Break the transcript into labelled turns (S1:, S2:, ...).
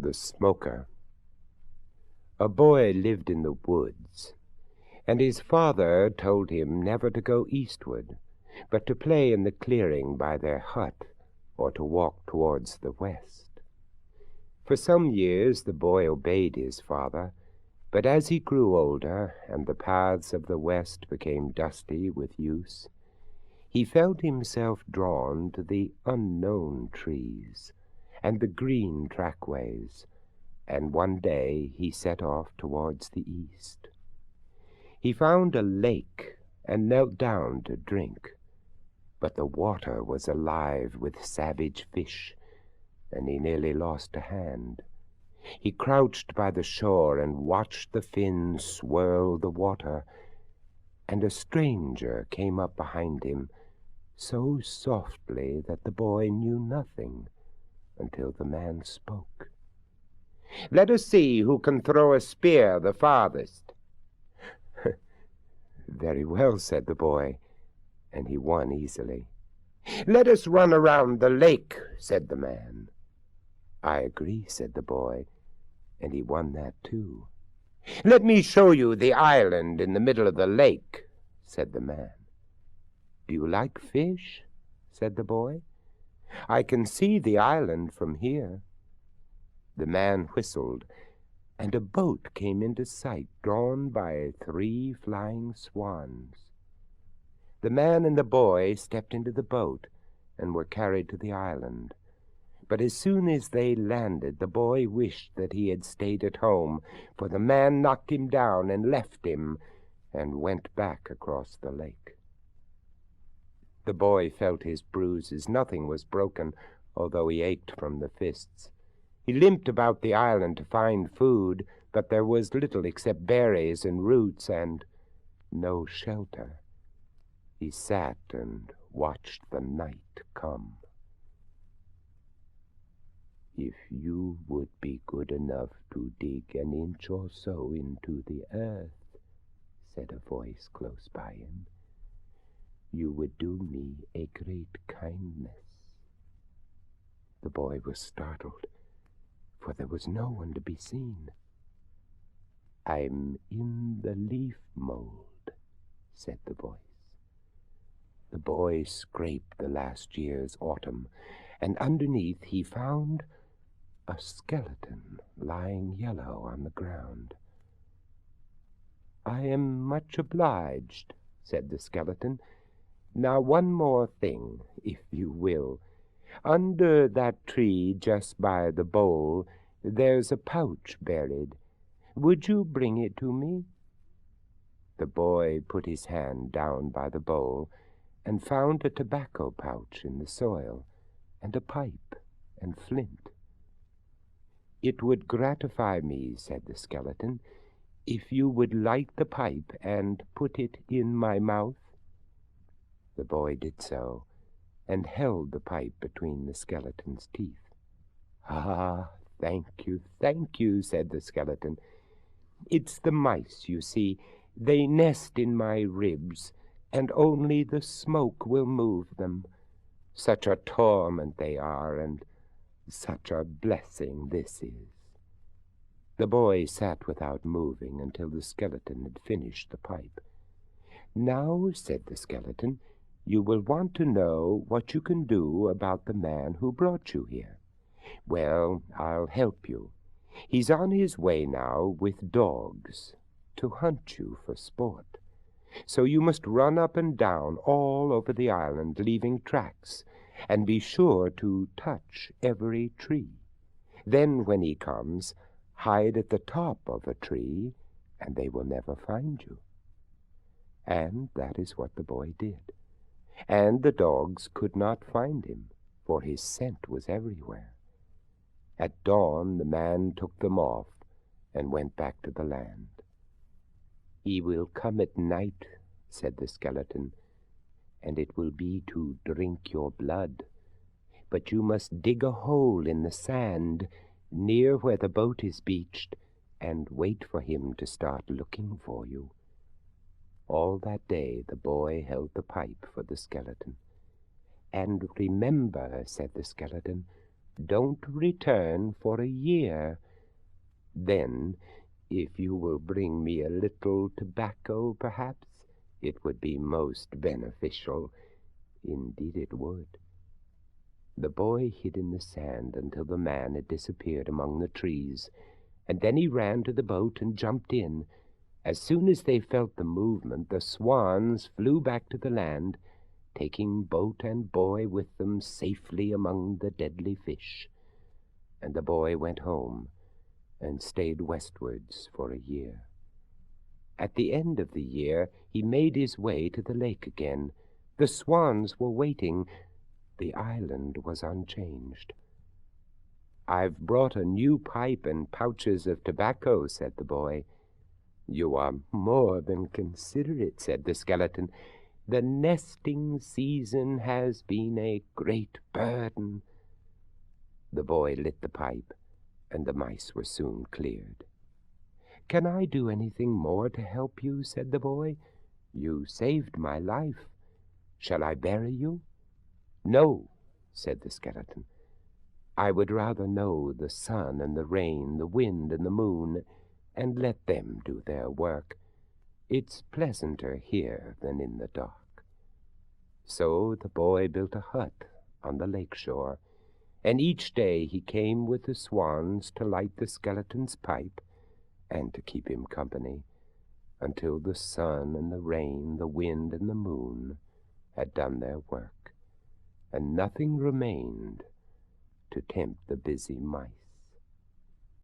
S1: The Smoker. A boy lived in the woods, and his father told him never to go eastward, but to play in the clearing by their hut, or to walk towards the west. For some years the boy obeyed his father, but as he grew older, and the paths of the west became dusty with use, he felt himself drawn to the unknown trees and the green trackways, and one day he set off towards the east. He found a lake and knelt down to drink, but the water was alive with savage fish, and he nearly lost a hand. He crouched by the shore and watched the fins swirl the water, and a stranger came up behind him so softly that the boy knew nothing until the man spoke. "Let us see who can throw a spear the farthest." "Very well," said the boy, and he won easily. "Let us run around the lake," said the man. "I agree," said the boy, and he won that too. "Let me show you the island in the middle of the lake," said the man. "Do you like fish?" said the boy. "I can see the island from here." The man whistled, and a boat came into sight, drawn by 3 flying swans. The man and the boy stepped into the boat and were carried to the island. But as soon as they landed, the boy wished that he had stayed at home, for the man knocked him down and left him, and went back across the lake. The boy felt his bruises. Nothing was broken, although he ached from the fists. He limped about the island to find food, but there was little except berries and roots, and no shelter. He sat and watched the night come. "If you would be good enough to dig an inch or so into the earth," said a voice close by him, "you would do me a great kindness." The boy was startled, for there was no one to be seen. "I'm in the leaf mold," said the voice. The boy scraped the last year's autumn, and underneath he found a skeleton lying yellow on the ground. "I am much obliged," said the skeleton. "Now one more thing, if you will. Under that tree just by the bowl there's a pouch buried. Would you bring it to me?" The boy put his hand down by the bowl and found a tobacco pouch in the soil, and a pipe and flint. "It would gratify me," said the skeleton, "if you would light the pipe and put it in my mouth." The boy did so, and held the pipe between the skeleton's teeth. "Ah, thank you," said the skeleton. "It's the mice, you see. They nest in my ribs, and only the smoke will move them. Such a torment they are, and such a blessing this is." The boy sat without moving until the skeleton had finished the pipe. "Now," said the skeleton, "you will want to know what you can do about the man who brought you here. Well, I'll help you. He's on his way now with dogs to hunt you for sport. So you must run up and down all over the island, leaving tracks, and be sure to touch every tree. Then when he comes, hide at the top of a tree, and they will never find you." And that is what the boy did. And the dogs could not find him, for his scent was everywhere. At dawn the man took them off and went back to the land. "He will come at night," said the skeleton, "and it will be to drink your blood. But you must dig a hole in the sand near where the boat is beached, and wait for him to start looking for you." All that day the boy held the pipe for the skeleton. "And remember," said the skeleton, Don't return for a year. Then, if you will bring me a little tobacco, perhaps, it would be most beneficial. Indeed it would." The boy hid in the sand until the man had disappeared among the trees, and then he ran to the boat and jumped in. As soon as they felt the movement, the swans flew back to the land, taking boat and boy with them safely among the deadly fish. And the boy went home and stayed westwards for a year. At the end of the year he made his way to the lake again. The swans were waiting. The island was unchanged. "I've brought a new pipe and pouches of tobacco," said the boy. "You are more than considerate," said the skeleton. "The nesting season has been a great burden." The boy lit the pipe, and the mice were soon cleared. "Can I do anything more to help you?" said the boy. "You saved my life. Shall I bury you?" "No," said the skeleton. "I would rather know the sun and the rain, the wind and the moon, and let them do their work. It's pleasanter here than in the dark." So the boy built a hut on the lake shore, and each day he came with the swans to light the skeleton's pipe and to keep him company, until the sun and the rain, the wind and the moon had done their work, and nothing remained to tempt the busy mice.